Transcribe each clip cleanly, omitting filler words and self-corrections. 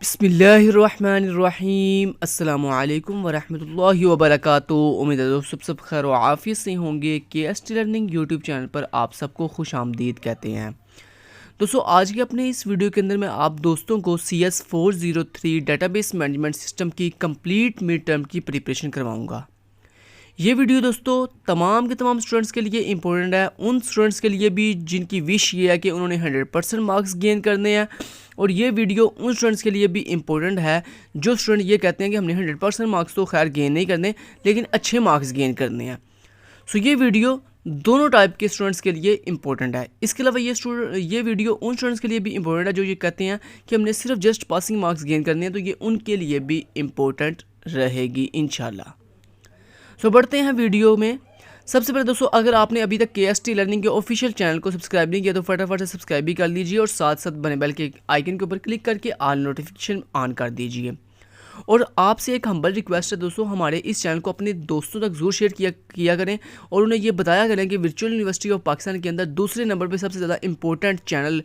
बिस्मिल्लाहिर्रहमानिर्रहीम अस्सलामुअलैकुम वरहमतुल्लाहि वबरकातुहू। उम्मीद है दोस्तों सब खैर व आफियत से होंगे। KST लर्निंग यूट्यूब चैनल पर आप सबको खुश आमदीद कहते हैं। दोस्तों आज के अपने इस वीडियो के अंदर मैं आप दोस्तों को CS403 डेटाबेस मैनेजमेंट सिस्टम की कंप्लीट मिड टर्म की प्रिपरेशन करवाऊँगा। ये वीडियो दोस्तों तमाम के तमाम स्टूडेंट्स के लिए इम्पोर्टेंट है, उन स्टूडेंट्स के लिए भी जिनकी विश ये है कि उन्होंने 100% मार्क्स गेन करने हैं, और ये वीडियो उन स्टूडेंट्स के लिए भी इम्पोर्टेंट है जो स्टूडेंट ये कहते हैं कि हमने 100% मार्क्स तो खैर गेन नहीं करने लेकिन अच्छे मार्क्स गेन करने हैं। सो ये वीडियो दोनों टाइप के स्टूडेंट्स के लिए इम्पोर्टेंट है। इसके अलावा ये वीडियो उन स्टूडेंट्स के लिए भी इम्पोर्टेंट है जो ये कहते हैं कि हमने सिर्फ जस्ट पासिंग मार्क्स गेन करने हैं, तो ये उनके लिए भी इम्पोर्टेंट रहेगी इंशाल्लाह। सो बढ़ते हैं वीडियो में। सबसे पहले दोस्तों अगर आपने अभी तक KST लर्निंग के ऑफिशियल चैनल को सब्सक्राइब नहीं किया तो फटाफट से सब्सक्राइब भी कर लीजिए और साथ साथ बने बेल के आइकन के ऊपर क्लिक करके ऑल नोटिफिकेशन ऑन कर दीजिए। और आपसे एक हम्बल रिक्वेस्ट है दोस्तों, हमारे इस चैनल को अपने दोस्तों तक जरूर शेयर किया करें और उन्हें ये बताया करें कि वर्चुअल यूनिवर्सिटी ऑफ पाकिस्तान के अंदर दूसरे नंबर पर सबसे ज़्यादा इंपॉर्टेंट चैनल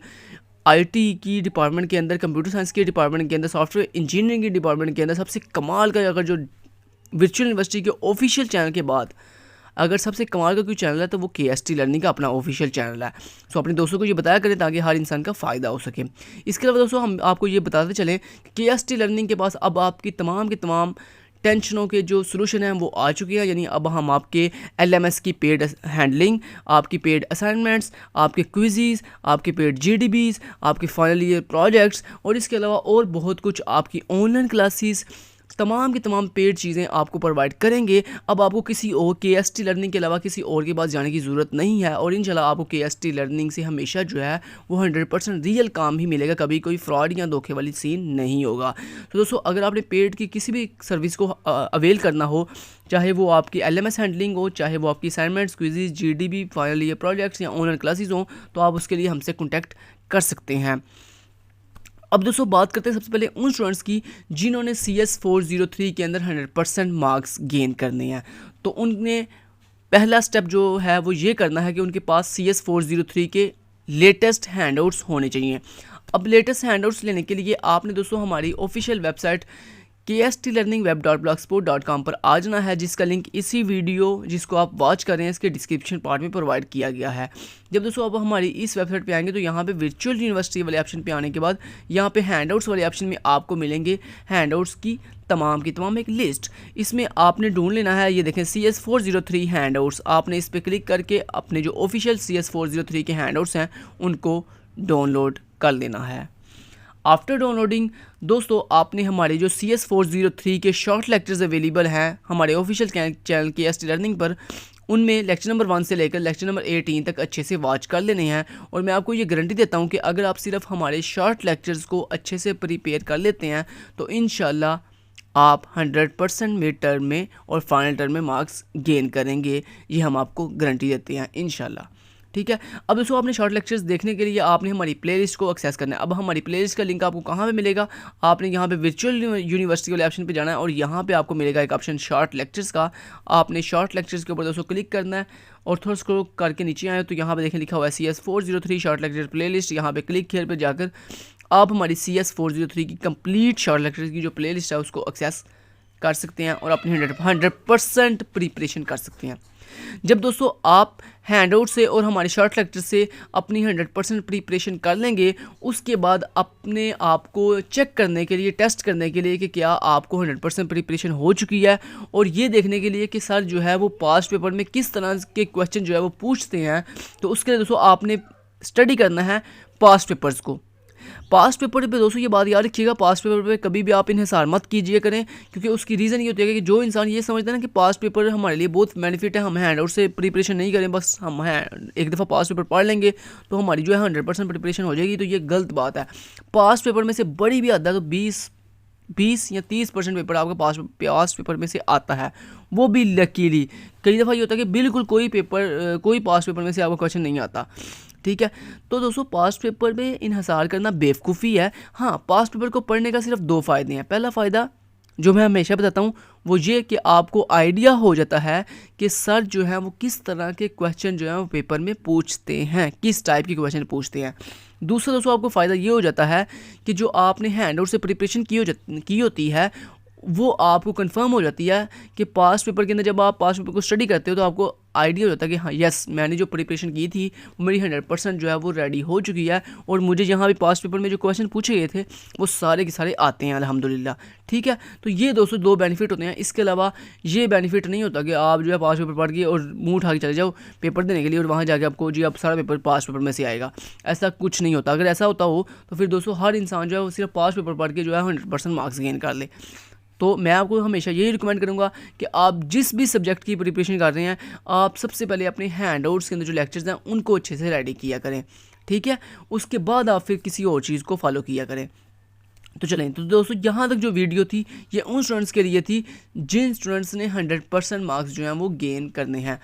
IT की डिपार्टमेंट के अंदर, कंप्यूटर साइंस के डिपार्टमेंट के अंदर, सॉफ्टवेयर इंजीनियरिंग के डिपार्टमेंट के अंदर सबसे कमाल का अगर जो वर्चुअल यूनिवर्सिटी के ऑफिशियल चैनल के बाद अगर सबसे कमाल का कोई चैनल है तो वो KST लर्निंग का अपना ऑफिशियल चैनल है। सो अपने दोस्तों को ये बताया करें ताकि हर इंसान का फ़ायदा हो सके। इसके अलावा दोस्तों हम आपको ये बताते चलें कि KST लर्निंग के पास अब आपकी तमाम के तमाम टेंशनों के जो सोल्यूशन हैं वो आ चुके हैं। यानी अब हम आपके LMS की पेड हैंडलिंग, आपकी पेड असाइनमेंट्स, आपके क्विज़, आपके पेड GDBs, आपके फाइनल ईयर प्रोजेक्ट्स और इसके अलावा और बहुत कुछ, आपकी ऑनलाइन क्लासेस, तमाम की तमाम पेड चीज़ें आपको प्रोवाइड करेंगे। अब आपको किसी और KST लर्निंग के अलावा किसी और के पास जाने की ज़रूरत नहीं है और इंशाल्लाह आपको KST लर्निंग से हमेशा जो है वो 100% रियल काम ही मिलेगा, कभी कोई फ्रॉड या धोखे वाली सीन नहीं होगा। तो दोस्तों अगर आपने पेड की किसी भी सर्विस को अवेल करना हो, चाहे वो आपकी LMS हैंडलिंग हो, चाहे वो आपकी assignments, quiz, GDB, final year projects या ऑनलाइन क्लासेस हों, तो आप उसके लिए हमसे कॉन्टैक्ट कर सकते हैं। अब दोस्तों बात करते हैं सबसे पहले उन स्टूडेंट्स की जिन्होंने CS403 के अंदर 100% मार्क्स गेन करने हैं। तो उनने पहला स्टेप जो है वो ये करना है कि उनके पास CS403 के लेटेस्ट हैंडआउट्स होने चाहिए। अब लेटेस्ट हैंडआउट्स लेने के लिए आपने दोस्तों हमारी ऑफिशियल वेबसाइट kstlearningweb.blogspot.com पर आ जाना है, जिसका लिंक इसी वीडियो जिसको आप वॉच कर रहे हैं इसके डिस्क्रिप्शन पार्ट में प्रोवाइड किया गया है। जब दोस्तों आप हमारी इस वेबसाइट पे आएंगे तो यहाँ पे वर्चुअल यूनिवर्सिटी वाले ऑप्शन पे आने के बाद यहाँ पे हैंडआउट्स वाले ऑप्शन में आपको मिलेंगे हैंडआउट्स की तमाम एक लिस्ट। इसमें आपने ढूंढ लेना है, ये देखें CS403 हैंडआउट्स। आपने इस पर क्लिक करके अपने जो ऑफिशियल CS403 के हैंडआउट्स हैं उनको डाउनलोड कर लेना है। आफ्टर डाउनलोडिंग दोस्तों आपने हमारे जो CS403 के शॉर्ट लेक्चर्स अवेलेबल हैं हमारे ऑफिशियल चैनल KST लर्निंग पर, उनमें लेक्चर नंबर 1 से लेकर लेक्चर नंबर 18 तक अच्छे से वॉच कर लेने हैं। और मैं आपको ये गारंटी देता हूँ कि अगर आप सिर्फ हमारे शॉर्ट लेक्चर्स को अच्छे से प्रिपेयर कर लेते हैं तो इंशाल्लाह आप 100% मिड टर्म में और फाइनल टर्म में मार्क्स गेन करेंगे, ये हम आपको गारंटी देते हैं इंशाल्लाह। ठीक है। अब दोस्तों आपने शॉर्ट लेक्चर्स देखने के लिए आपने हमारी प्लेलिस्ट को एक्सेस करना है। अब हमारी प्लेलिस्ट का लिंक आपको कहाँ पे मिलेगा, आपने यहाँ पे वर्चुअल यूनिवर्सिटी वाले ऑप्शन पे जाना है और यहाँ पे आपको मिलेगा एक ऑप्शन शॉर्ट लेक्चर्स का। आपने शॉर्ट लेक्चर्स के ऊपर दोस्तों क्लिक करना है और थोड़ा स्क्रॉल करके नीचे आए तो यहाँ पे देखें लिखा हुआ है CS403 शॉर्ट लेक्चर प्लेलिस्ट। यहाँ पे क्लिक हियर पे जाकर आप हमारी CS403 की कंप्लीट शॉर्ट लेक्चर्स की जो प्लेलिस्ट है उसको एक्सेस कर सकते हैं और अपनी 100% प्रिपरेशन कर सकते हैं। जब दोस्तों आप हैंडआउट से और हमारे शॉर्ट लेक्चर से अपनी 100% प्रिपरेशन कर लेंगे, उसके बाद अपने आप को चेक करने के लिए, टेस्ट करने के लिए कि क्या आपको 100% प्रिपरेशन हो चुकी है और ये देखने के लिए कि सर जो है वो पास्ट पेपर में किस तरह के क्वेश्चन जो है वो पूछते हैं, तो उसके लिए दोस्तों आपने स्टडी करना है पास्ट पेपर्स को। पास्ट पेपर पे दोस्तों ये बात याद रखिएगा, पास्ट पेपर पे कभी भी आप इन्हिसार मत कीजिए करें, क्योंकि उसकी रीज़न ये होती है कि जो इंसान ये समझता है ना कि पास्ट पेपर हमारे लिए बहुत बेनिफिट है, हम हैंडआउट से प्रिपरेशन नहीं करें, बस हम एक दफ़ा पास्ट पेपर पढ़ लेंगे तो हमारी जो है 100% प्रिपरेशन हो जाएगी, तो ये गलत बात है। पास्ट पेपर में से बड़ी भी आता है तो 20 या 30% पेपर आपका पास्ट पेपर में से आता है, वो भी लकीली। कई दफ़ा ये होता है कि बिल्कुल कोई पास्ट पेपर में से आपका क्वेश्चन नहीं आता। ठीक है। तो दोस्तों पास्ट पेपर में इन्हिसार करना बेवकूफ़ी है। हाँ, पास्ट पेपर को पढ़ने का सिर्फ 2 फ़ायदे हैं। पहला फ़ायदा जो मैं हमेशा बताता हूँ वो ये कि आपको आइडिया हो जाता है कि सर जो है वो किस तरह के क्वेश्चन जो है वो पेपर में पूछते हैं, किस टाइप के क्वेश्चन पूछते हैं। दूसरा दोस्तों आपको फ़ायदा ये हो जाता है कि जो आपने हैंड आउट से प्रिपरेशन की होती है वो आपको कंफर्म हो जाती है कि पास्ट पेपर के अंदर जब आप पास्ट पेपर को स्टडी करते हो तो आपको आइडिया हो जाता है कि हाँ यस मैंने जो प्रिपरेशन की थी वो मेरी 100% जो है वो रेडी हो चुकी है और मुझे यहाँ भी पास्ट पेपर में जो क्वेश्चन पूछे गए थे वो सारे के सारे आते हैं अल्हम्दुलिल्लाह। ठीक है, तो ये दोस्तों 2 बेनिफिट होते हैं। इसके अलावा ये बेनिफिट नहीं होता कि आप जो है पास्ट पेपर पढ़ के और मुँह उठा के चले जाओ पेपर देने के लिए और वहाँ जाके आपको जी अब सारा पेपर पास्ट पेपर में से आएगा। ऐसा कुछ नहीं होता। अगर ऐसा होता हो तो फिर दोस्तों हर इंसान जो है वो सिर्फ पास्ट पेपर पढ़ के जो है 100% मार्क्स गेन कर ले। तो मैं आपको हमेशा यही रिकमेंड करूँगा कि आप जिस भी सब्जेक्ट की प्रिपरेशन कर रहे हैं आप सबसे पहले अपने हैंड आउट्स के अंदर जो लेक्चर्स हैं उनको अच्छे से रेडी किया करें। ठीक है, उसके बाद आप फिर किसी और चीज़ को फॉलो किया करें। तो चलें, तो दोस्तों यहाँ तक जो वीडियो थी ये उन स्टूडेंट्स के लिए थी जिन स्टूडेंट्स ने 100% मार्क्स जो हैं वो गेन करने हैं।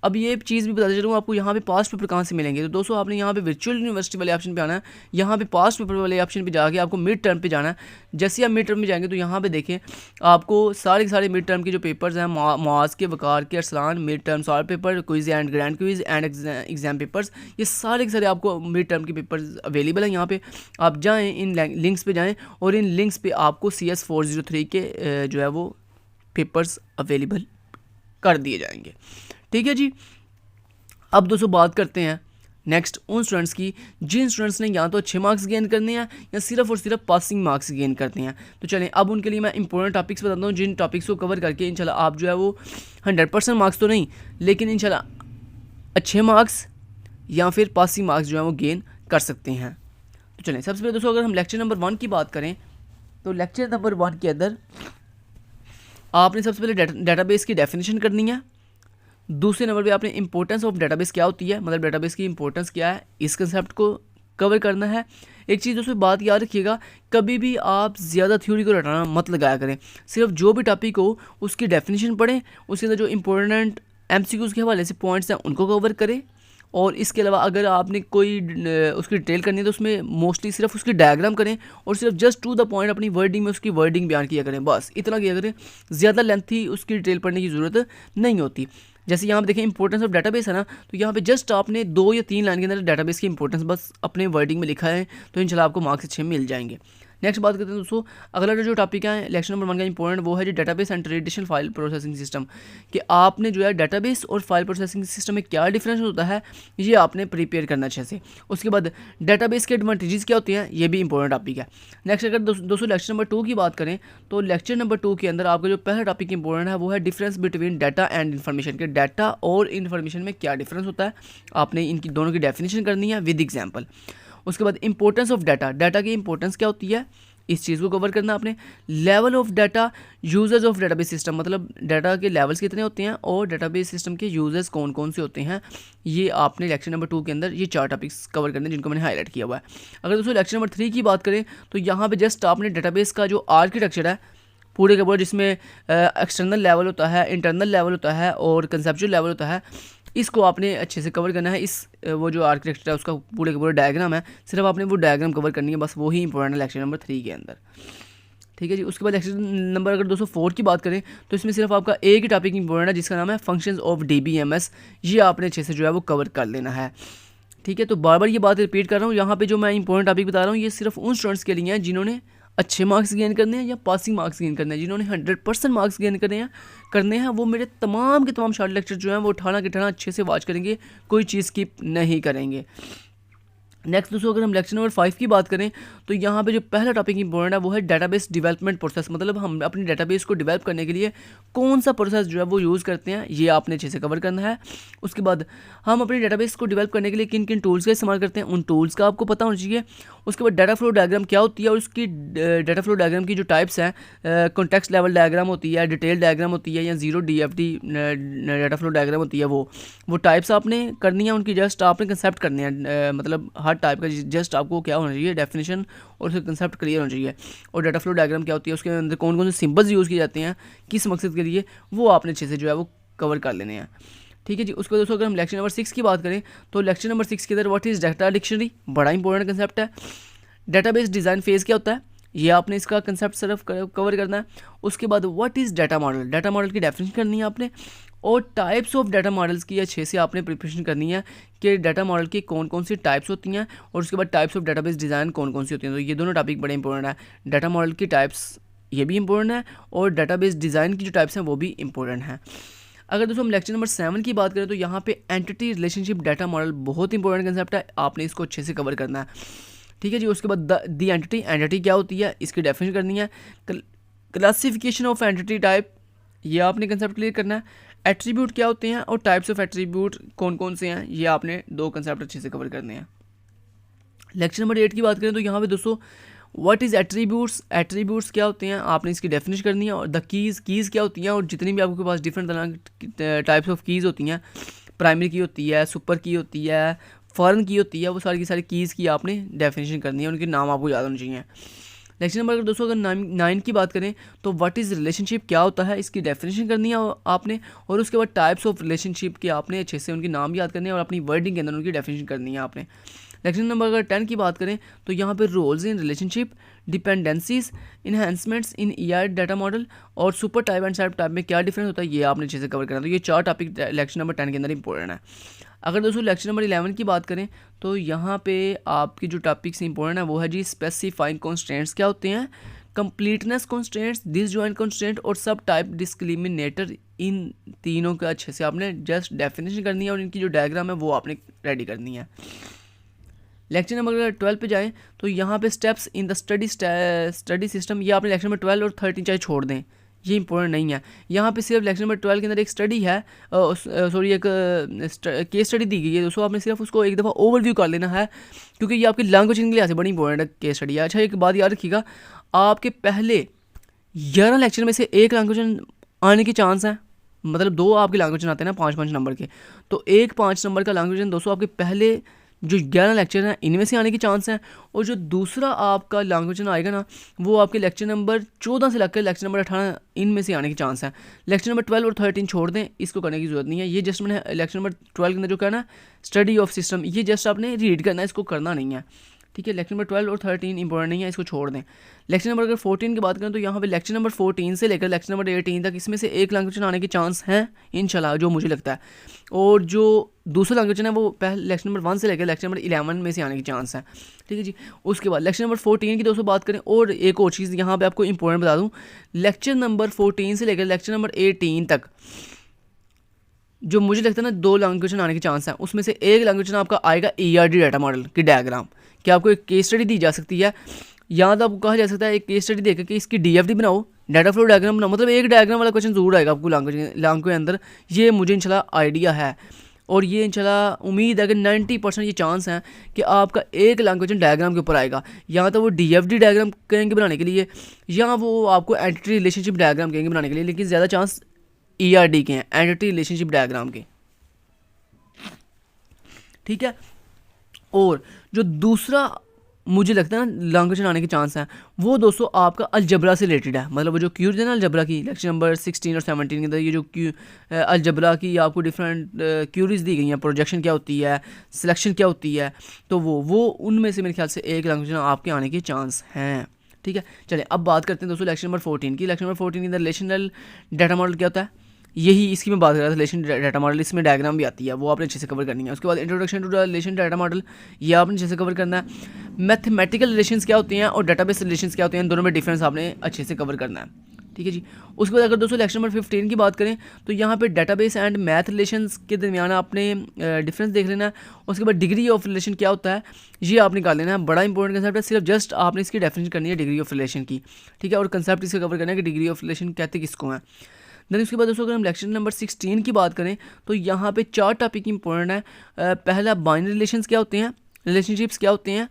अब ये चीज़ भी बताते चलूँ आपको यहाँ पे पास्ट पेपर कहाँ से मिलेंगे। तो दोस्तों आपने यहाँ पे वर्चुअल यूनिवर्सिटी वाले ऑप्शन पे आना है, यहाँ पे पास्ट पेपर वाले ऑप्शन पे जाके आपको मिड टर्म पे जाना है। जैसे आप मिड टर्म में जाएंगे तो यहाँ पे देखें आपको सारे के सारे मिड टर्म के जो पेपर्स हैं मुआज़ के, वकार के, Arsalan, mid term solve paper, quiz and grand quiz and exam papers, ये सारे के सारे आपको मिड टर्म के पेपर्स अवेलेबल हैं। यहाँ पे आप जाएँ, इन लिंक्स पे जाएँ और इन लिंक्स पे आपको CS 403 के जो है वो पेपर्स अवेलेबल कर दिए जाएंगे। ठीक है जी। अब दोस्तों बात करते हैं नेक्स्ट उन स्टूडेंट्स की जिन स्टूडेंट्स ने या तो अच्छे मार्क्स गेन करने हैं या सिर्फ और सिर्फ पासिंग मार्क्स गेन करते हैं। तो चलें अब उनके लिए मैं इंपॉर्टेंट टॉपिक्स बताता हूँ जिन टॉपिक्स को कवर करके इंशाल्लाह आप जो है वो 100% मार्क्स तो नहीं लेकिन इंशाल्लाह अच्छे मार्क्स या फिर पासिंग मार्क्स जो है वो गेन कर सकते हैं। तो चलें सबसे पहले दोस्तों अगर हम लेक्चर नंबर 1 की बात करें तो लेक्चर नंबर 1 के अंदर आपने सबसे पहले डेटाबेस की डेफिनेशन करनी है। दूसरे नंबर पे आपने इंपॉर्टेंस ऑफ डेटाबेस क्या होती है, मतलब डेटाबेस की इंपॉर्टेंस क्या है, इस कंसेप्ट को कवर करना है। एक चीज़ दोस्तों बात याद रखिएगा, कभी भी आप ज़्यादा थ्योरी को रटाना मत लगाया करें। सिर्फ जो भी टॉपिक हो उसकी डेफिनेशन पढ़ें, उसके अंदर जो इंपॉर्टेंट MCQs के हवाले से पॉइंट्स हैं उनको कवर करें। और इसके अलावा अगर आपने कोई उसकी डिटेल करनी है तो उसमें मोस्टली सिर्फ उसकी डायग्राम करें और सिर्फ जस्ट टू द पॉइंट अपनी वर्डिंग में उसकी वर्डिंग बयान किया करें, बस इतना किया करें। ज़्यादा लेंथी उसकी डिटेल पढ़ने की ज़रूरत नहीं होती। जैसे यहाँ पे देखें इंपॉर्टेंस ऑफ डेटाबेस है ना, तो यहाँ पे जस्ट आपने 2 या 3 लाइन के अंदर डेटाबेस की इंपॉर्टेंस बस अपने वर्डिंग में लिखा है तो इंशाल्लाह आपको मार्क्स अच्छे मिल जाएंगे। नेक्स्ट बात करते हैं दोस्तों, अगला जो टॉपिक है लेक्चर नंबर 1 का इंपॉर्टेंट वो है जो database and traditional file processing system, कि आपने जो है डेटाबेस और फाइल प्रोसेसिंग सिस्टम में क्या डिफरेंस होता है ये आपने प्रिपेयर करना अच्छे से। उसके बाद डेटाबेस के एडवांटेजेस क्या होते हैं ये भी इंपॉर्टेंट टॉपिक है। नेक्स्ट अगर दोस्तों लेक्चर नंबर 2 की बात करें तो लेक्चर नंबर 2 के अंदर आपका जो पहला टॉपिक इंपॉर्टेंट है वो है difference between data and information, के डाटा और इन्फॉर्मेशन में क्या डिफरेंस होता है, आपने इनकी दोनों की डेफिनेशन करनी है विद एग्जाम्पल। उसके बाद इंपॉर्टेंस ऑफ डाटा, डाटा की इंपॉर्टेंस क्या होती है इस चीज़ को कवर करना आपने। Level of data, users of database system, मतलब डाटा के लेवल्स कितने होते हैं और डेटाबेस सिस्टम के यूजर्स कौन कौन से होते हैं, ये आपने लेक्चर नंबर 2 के अंदर ये 4 टॉपिक्स कवर करने जिनको मैंने हाईलाइट किया हुआ है। अगर दोस्तों लेक्चर नंबर 3 की बात करें तो यहाँ पे जस्ट आपने डेटाबेस का जो आर्किटेक्चर है पूरे का पूरा, जिसमें एक्सटर्नल लेवल होता है, इंटरनल लेवल होता है और कंसेप्चुअल लेवल होता है, इसको आपने अच्छे से कवर करना है। इस वो जो आर्किटेक्चर है उसका पूरे का पूरा डायग्राम है, सिर्फ आपने वो डायग्राम कवर करनी है, बस वही इंपॉर्टेंट है लेक्चर नंबर 3 के अंदर। ठीक है जी। उसके बाद लेक्चर नंबर अगर 204 की बात करें तो इसमें सिर्फ आपका एक ही टॉपिक इंपॉर्टेंट है जिसका नाम है फंक्शंस ऑफ DBMS, ये आपने अच्छे से जो है वो कवर कर लेना है। ठीक है, तो बार बार ये बात रिपीट कर रहा हूँ, यहाँ पे जो मैं इंपॉर्टेंट टॉपिक बता रहा हूँ ये सिर्फ उन स्टूडेंट्स के लिए हैं जिन्होंने अच्छे मार्क्स गेन करने हैं या पासिंग मार्क्स गेन करने हैं। जिन्होंने 100% मार्क्स गेन करने हैं वो मेरे तमाम के तमाम शॉर्ट लेक्चर जो हैं वो 18 के 18 अच्छे से वॉच करेंगे, कोई चीज़ स्किप नहीं करेंगे। नेक्स्ट दोस्तों अगर हम लेक्चर नंबर 5 की बात करें तो यहाँ पे जो पहला टॉपिक इंपॉर्टेंट है वो है डेटाबेस डेवलपमेंट प्रोसेस, मतलब हम अपनी डेटाबेस को डेवलप करने के लिए कौन सा प्रोसेस जो है वो यूज़ करते हैं ये आपने अच्छे से कवर करना है। उसके बाद हम अपनी डेटाबेस को डेवलप करने के लिए किन किन टूल्स का इस्तेमाल करते हैं उन टूल्स का आपको पता होना चाहिए। उसके बाद डाटा फ्लो डायग्राम क्या होती है और उसकी डाटा फ्लो डायग्राम की जो टाइप्स हैं, कॉन्टेक्स्ट लेवल डायग्राम होती है, डिटेल डायग्राम होती है या 0 DFD डाटा फ्लो डायग्राम होती है, वो टाइप्स आपने करनी है, उनकी जस्ट आपने कंसेप्ट करने हैं, मतलब हर टाइप का जस्ट आपको क्या होना चाहिए डेफिनेशन और उसका कंसेप्ट क्लियर होना चाहिए। और डाटा फ्लो डायग्राम क्या होती है, उसके अंदर कौन कौन से सिंबल्स यूज़ किए जाते हैं किस मकसद के लिए, वो आपने अच्छे से जो है वो कवर कर लेने हैं। ठीक है जी। उसके बाद दोस्तों अगर हम लेक्चर नंबर 6 की बात करें तो लेक्चर नंबर 6 के अंदर व्हाट इज़ डाटा डिक्शनरी, बड़ा इंपॉर्टेंट कंसेप्ट है। डेटाबेस डिज़ाइन फेज़ क्या होता है, ये आपने इसका कंसेप्ट सिर्फ कवर करना है। उसके बाद what is data model, data model की डेफिनेशन करनी है आपने, और टाइप्स ऑफ डाटा मॉडल्स की अच्छे से आपने प्रिपरेशन करनी है कि डाटा मॉडल की कौन कौन सी टाइप्स होती हैं, और उसके बाद टाइप्स ऑफ डाटाबेस डिज़ाइन कौन कौन सी होती हैं। तो ये दोनों टॉपिक बड़े इंपॉर्टेंट है। डाटा मॉडल की टाइप्स ये भी इंपॉर्टेंट है, और डाटाबेस डिज़ाइन की जो टाइप्स हैं वो भी इंपॉर्टेंट हैं। अगर दोस्तों हम लेक्चर नंबर 7 की बात करें तो यहाँ पे एंटिटी रिलेशनशिप डाटा मॉडल बहुत इंपॉर्टेंट कंसेप्ट है, आपने इसको अच्छे से कवर करना है, ठीक है जी। उसके बाद दी एंटिटी क्या होती है, इसकी डेफिनेशन करनी है। क्लासिफिकेशन ऑफ एंटिटी टाइप, ये आपने कंसेप्ट क्लियर करना है। एट्रीब्यूट क्या होते हैं और टाइप्स ऑफ एट्रीब्यूट कौन कौन से हैं, ये आपने 2 कंसेप्ट अच्छे से कवर करने हैं। लेक्चर नंबर 8 की बात करें तो यहाँ पे दोस्तों व्हाट इज़ एट्रीब्यूट्स, एट्रीब्यूट्स क्या होते हैं, आपने इसकी डेफिनेशन करनी है। और द कीज़ क्या होती हैं, और जितनी भी आपके पास डिफरेंट तरह टाइप्स ऑफ कीज़ होती हैं, प्राइमरी की होती है, सुपर की होती है, फॉरेन की होती है, वो सारी की सारी कीज़ की आपने डेफिनेशन करनी है, उनके नाम आपको याद होने चाहिए। लेक्चर नंबर अगर दोस्तों अगर 9 की बात करें तो व्हाट इज़ रिलेशनशिप क्या होता है, इसकी डेफिनेशन करनी है आपने, और उसके बाद टाइप्स ऑफ रिलेशनशिप के आपने अच्छे से उनके नाम याद करने हैं और अपनी वर्डिंग के अंदर उनकी डेफिनेशन करनी है आपने। लेक्चर नंबर अगर 10 की बात करें तो यहाँ पे roles in relationship, dependencies, enhancements in ER data model, और super type and sub type में क्या डिफरेंस होता है, ये आपने अच्छे से कवर करना है। तो ये 4 टॉपिक लेक्चर नंबर 10 के अंदर इंपॉर्टेंट है। अगर दोस्तों लेक्चर नंबर 11 की बात करें तो यहाँ पे आपकी जो टॉपिक्स इंपॉर्टेंट है वो है जी स्पेसिफाइंग कॉन्स्टेंट्स क्या होते हैं, कंप्लीटनेस कॉन्स्टेंट्स, डिसजॉइंट कॉन्स्टेंट और सब टाइप डिस्क्रिमिनेटर, इन तीनों का अच्छे से आपने जस्ट डेफिनेशन करनी है और इनकी जो डायग्राम है वो आपने रेडी करनी है। लेक्चर नंबर अगर 12 पे जाएँ तो यहाँ पे steps in the study system, ये आपने लेक्चर नंबर 12 और 13 चाहे छोड़ दें, ये इंपॉर्टेंट नहीं है। यहाँ पे सिर्फ लेक्चर नंबर 12 के अंदर एक स्टडी है, सॉरी एक केस स्टडी दी गई है दोस्तों, आपने सिर्फ उसको एक दफ़ा ओवरव्यू कर लेना है, क्योंकि ये आपकी लैंग्वेज के लिहाज से बड़ी इंपॉर्टेंट है केस स्टडी है। अच्छा एक बात याद रखिएगा, आपके पहले 11 लेक्चर में से एक लैंग्वेज आने के चांस है, मतलब 2 आपके लैंग्वेज आते हैं ना 5-5 नंबर के, तो एक 5 नंबर का लैंग्वेज दोस्तों आपके पहले जो 11 लेक्चर हैं इनमें से आने के चांस हैं, और जो दूसरा आपका लैंग्वेज आएगा ना वो आपके लेक्चर नंबर 14 से लेकर लेक्चर नंबर 18 इनमें से आने के चांस हैं। लेक्चर नंबर 12 और 13 छोड़ दें, इसको करने की ज़रूरत नहीं है। ये जस्ट मैंने लेक्चर नंबर 12 के अंदर जो कहना स्टडी ऑफ सिस्टम, ये जस्ट आपने रीड करना है, इसको करना नहीं है, ठीक है। लेक्चर नंबर 12 और 13 इंपॉर्टेंट नहीं है, इसको छोड़ दें। लेक्चर नंबर अगर 14 की बात करें तो यहाँ पे लेक्चर नंबर 14 से लेकर लेक्चर नंबर 18 तक इसमें से एक लैंग्वेज आने के चांस हैं इंशाल्लाह, जो मुझे लगता है, और जो दूसरा लैंग्वेज है वो पहले लेक्चर नंबर 1 से लेकर लेक्चर नंबर 11 में से आने के चांस हैं, ठीक है जी। उसके बाद लेक्चर नंबर 14 की दोस्तों बात करें, और एक और चीज़ यहाँ पे आपको इंपॉर्टेंट बता दूँ, लेक्चर नंबर 14 से लेकर लेक्चर नंबर 18 तक जो मुझे लगता है ना 2 लैंग्वेज आने के चांस हैं, उसमें से एक लैंग्वेज आपका आएगा ERD डाटा मॉडल की डायग्राम, कि आपको एक केस स्टडी दी जा सकती है, यहाँ तो आपको कहा जा सकता है एक केस स्टडी देकर कि इसकी DFD बनाओ, डाटा फ्लो डायग्राम बनाओ, मतलब एक डायग्राम वाला क्वेश्चन जरूर आएगा आपको लैंग्वेज के अंदर, ये मुझे इंशाल्लाह आइडिया है, और ये इंशाल्लाह उम्मीद है कि 90% ये चांस हैं कि आपका एक लैंग्वेज डायग्राम के ऊपर आएगा। यहाँ तो वो DFD डायग्राम कहेंगे बनाने के लिए, या वो आपको एंटिटी रिलेशनशिप डायग्राम कहेंगे बनाने के लिए, लेकिन ज़्यादा चांस ERD के हैं, एंटिटी रिलेशनशिप डायग्राम के, ठीक है। और जो दूसरा मुझे लगता है ना लैंग्वेज आने के चांस हैं वो दोस्तों आपका अलजबरा से रिलेटेड है, मतलब वो जो क्यूरीज है ना अलजबरा की, लेक्चर नंबर 16 और 17 के अंदर ये जो अलजबरा की आपको डिफरेंट क्यूरीज दी गई हैं, प्रोजेक्शन क्या होती है, सिलेक्शन क्या होती है, तो वो उनमें से मेरे ख्याल से एक लैंग्वेज आपके आने के चांस हैं, ठीक है। चलिए अब बात करते हैं दोस्तों लेक्चर नंबर 14 की। लेक्चर नंबर 14 के अंदर रिलेशनल डाटा मॉडल क्या होता है, यही इसकी मैं बात कर रहा था, रिलेशन डाटा मॉडल, इसमें डायग्राम भी आती है, वो आपने अच्छे से कवर करनी है। उसके बाद introduction to relation data model, ये आपने अच्छे से कवर करना है। मैथमेटिकल रिलेशंस क्या होती हैं और डाटाबेस रिलेशंस क्या होते हैं, दोनों में डिफरेंस आपने अच्छे से कवर करना है, ठीक है जी। उसके बाद अगर दोस्तों लेक्चर नंबर 15 की बात करें तो यहाँ पे डाटाबेस एंड मैथ रिलेशंस के दरमियान आपने डिफरेंस देख लेना है। उसके बाद डिग्री ऑफ रिलेशन क्या होता है ये आप निकाल लेना है, बड़ा इंपॉर्टेंट कंसेप्ट है, सिर्फ जस्ट आपने इसकी डेफिनेशन करनी है डिग्री ऑफ रिलेशन की, ठीक है, और कंसेप्ट इसका कवर करना है कि डिग्री ऑफ रिलेशन कहते किसको हैं। देन उसके बाद दोस्तों अगर हम लेक्चर नंबर 16 की बात करें तो यहाँ पे 4 टॉपिक इंपॉर्टेंट है। पहला बाइनरी रिलेशंस क्या होते हैं, रिलेशनशिप्स क्या होते हैं,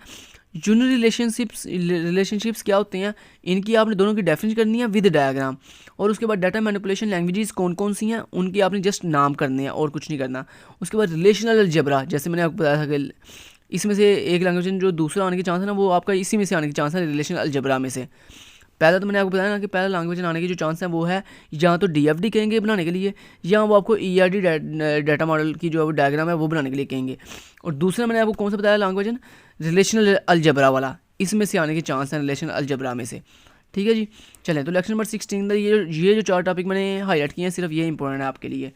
यूनिट रिलेशनशिप्स क्या होते हैं, इनकी आपने दोनों की डेफिनेशन करनी है विद डायग्राम। और उसके बाद डाटा मैनिपुलेशन लैंग्वेजेस कौन कौन सी हैं उनकी आपने जस्ट नाम करने हैं और कुछ नहीं करना। उसके बाद रिलेशनल अलजेब्रा, जैसे मैंने आपको बताया था कि इसमें से एक लैंग्वेज जो दूसरा आने के चांस है ना वो आपका इसी में से आने के चांस है, रिलेशनल अलजेब्रा में से। पहला तो मैंने आपको बताया ना कि पहला लैंग्वेज आने के जो चांस हैं वो है या तो DFD कहेंगे बनाने के लिए, या वो आपको ERD डाटा मॉडल की जो डायग्राम है वो बनाने के लिए कहेंगे। और दूसरा मैंने आपको कौन सा बताया लैंग्वेज, रिलेशनल अलजेब्रा वाला, इसमें से आने के चांस हैं रिलेशनल अलजबरा में से। ठीक है जी। चलें तो लेक्चर नंबर 16 ये जो 4 टॉपिक मैंने हाईलाइट किए हैं सिर्फ ये इंपॉर्टेंट है आपके लिए।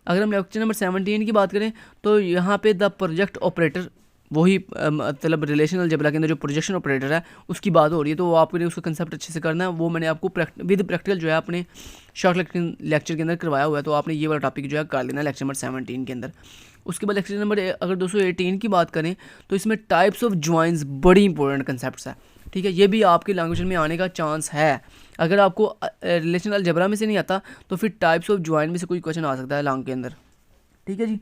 अगर हम लेक्चर नंबर 17 की बात करें तो यहाँ पे द प्रोजेक्ट ऑपरेटर, वही मतलब रिलेशनल अलजबरा के अंदर जो प्रोजेक्शन ऑपरेटर है उसकी बात हो रही है, तो वो आपने उसका कंसेप्ट अच्छे से करना है। वो मैंने आपको विद प्रैक्टिकल जो है अपने शॉर्ट लेक्चर के अंदर करवाया हुआ है, तो आपने ये वाला टॉपिक जो है कर लेना लेक्चर नंबर 17 के अंदर। उसके बाद लेक्चर नंबर अगर 218 की बात करें तो इसमें टाइप्स ऑफ ज्वाइंस बड़ी इंपॉर्टेंट कंसेप्ट है। ठीक है, ये भी आपके लैंग्वेज में आने का चांस है। अगर आपको रिलेशनल अलजबरा में से नहीं आता तो फिर टाइप्स ऑफ ज्वाइन में से कोई क्वेश्चन आ सकता है लॉन्ग के अंदर। ठीक है जी।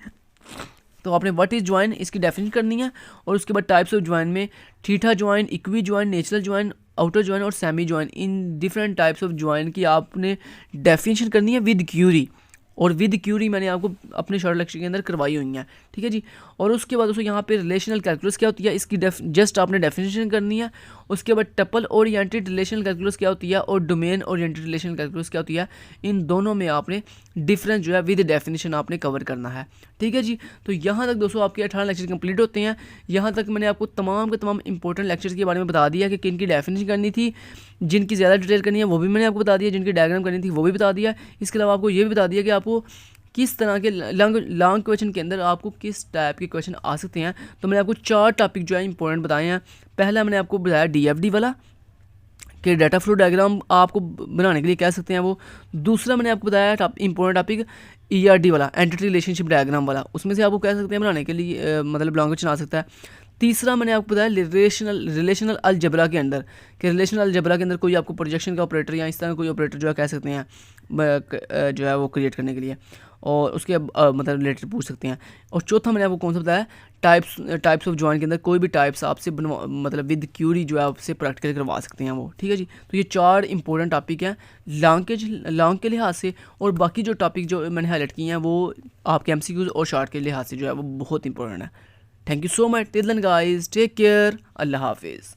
तो आपने व्हाट इज़ ज्वाइन इसकी डेफिनेशन करनी है, और उसके बाद टाइप्स ऑफ ज्वाइन में theta join, equi join, natural join, outer join और semi join, in different types of join की आपने डेफिनेशन करनी है विद क्यूरी। और विद क्यूरी मैंने आपको अपने शॉर्ट लेक्चर के अंदर करवाई हुई हैं। ठीक है जी। और उसके बाद दोस्तों यहाँ पे रिलेशनल कैलकुलस क्या होती है इसकी जस्ट आपने डेफिनेशन करनी है। उसके बाद टपल ओरिएंटेड रिलेशनल कैलकुलस क्या होती है और डोमेन ओरिएंटेड रिलेशनल कैलकुलस क्या होती है, इन दोनों में आपने डिफरेंस जो है विद डेफिनेशन आपने कवर करना है। ठीक है जी। तो यहाँ तक दोस्तों आपके 18 लेक्चर कंप्लीट होते हैं। यहाँ तक मैंने आपको तमाम के तमाम इंपॉर्टेंट लेक्चर्स के बारे में बता दिया कि किन की डेफिनेशन करनी थी, जिनकी ज़्यादा डिटेल करनी है वो भी मैंने आपको बता दिया, जिनकी डायग्राम करनी थी वो भी बता दिया। इसके अलावा आपको ये भी बता दिया कि आपको किस तरह के लॉन्ग क्वेश्चन के अंदर आपको किस टाइप के क्वेश्चन आ सकते हैं। तो मैंने आपको 4 टॉपिक जो है इंपॉर्टेंट बताए हैं। पहला मैंने आपको बताया DFD वाला कि डाटा फ्लो डायग्राम आपको बनाने के लिए कह सकते हैं वो। दूसरा मैंने आपको बताया इंपॉर्टेंट टॉपिक ERD वाला, एंटिटी रिलेशनशिप डायग्राम वाला, उसमें से आपको कह सकते हैं बनाने के लिए मतलब लॉन्ग क्वेश्चन आ सकता है। तीसरा मैंने आपको बताया रिलेशनल अलजबरा के अंदर कि रिलेशनल अलजबरा के अंदर कोई आपको प्रोजेक्शन का ऑपरेटर या इस तरह कोई ऑपरेटर जो है कह सकते हैं जो है वो क्रिएट करने के लिए, और उसके मतलब रिलेटेड पूछ सकते हैं। और चौथा मैंने आपको कौन सा बताया, टाइप्स ऑफ ज्वाइन के अंदर कोई भी टाइप्स आपसे मतलब विद क्यूरी जो है आपसे प्रैक्टिकल करवा सकते हैं वो। ठीक है जी। तो ये 4 इंपॉर्टेंट टॉपिक हैं लॉन्ग के लिहाज से, और बाकी जो टॉपिक जो मैंने हाईलाइट किए हैं वो आपके MCQs और शॉर्ट के लिहाज से जो है वो बहुत इंपॉर्टेंट है। Thank you so much. Till then guys, take care, अल्लाह हाफिज़।